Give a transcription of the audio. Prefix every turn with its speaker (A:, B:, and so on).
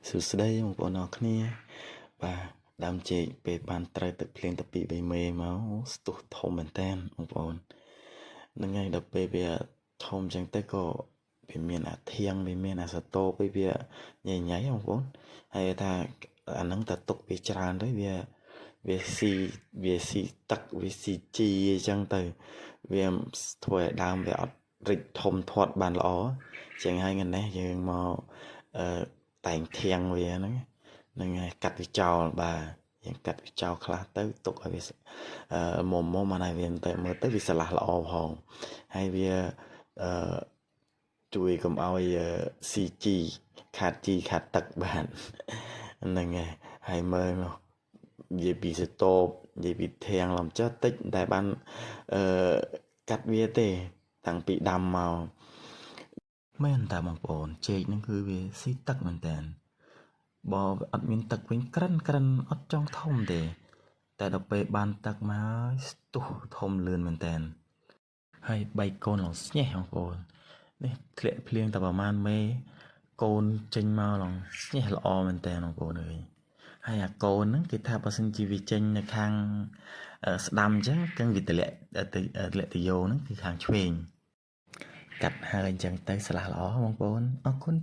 A: សួស្តីបងប្អូនអរគ្នាបាទដើមចេកពេលបានត្រូវទឹកភ្លៀងតាពី3មេមកស្ទុះធំមែនតើបងប្អូនហ្នឹងហើយដល់ពេលវាធំចឹងទៅក៏វាមានអាធាងវាមានអាសតោពេលវាញ៉ៃញ៉ៃបងប្អូនហើយថាអាហ្នឹងតែទុកវាច្រើនទៅវាស៊ីទឹកវាស៊ីជីអញ្ចឹងទៅវាធ្វើឲ្យដើមវាអត់រិចធំធាត់បានល្អចឹងហើយថ្ងៃនេះយើងមកតែងធាងវាហ្នឹងហើយកាត់វាចោលបាទយើងកាត់វាចោលខ្លះទៅទុកឲ្យវាមុំមកឲ្យវាទៅមើលទៅវាស្រឡះល្អផងហើយវាជួយកុំឲ្យស៊ីជីខាតជីខាតទឹកបានហ្នឹងហើយមើលមកនិយាយពីសតោបនិយាយពីធាងឡំចុះតិចតែបានកាត់វាទេតាំងពីដាំមកមែនតាបងប្អូនចេកហ្នឹងគឺវាស៊ីទឹកមែនតើបើអត់មានទឹកវិញក្រិនអត់ចង់ធំទេតែដល់ពេលបានទឹកមកហើយស្ទុះធំលឿនមែនតើហើយ3កូនឡងស្ញេះបងប្អូននេះធ្លាក់ភ្លៀងតែប្រហែលមេកូនចេញមកឡងស្ញេះល្អមែនតើបងប្អូនអើយហើយអាកូនហ្នឹងគេថាបើសិនជាវាចេញនៅខាងស្ដាំអញ្ចឹងគឺវាទម្លាក់ទៅយោហ្នឹងគឺខាងឆ្វេងកាត់ហើយអញ្ចឹងទៅស្លាស់ល្អបងប្អូនអរគុណ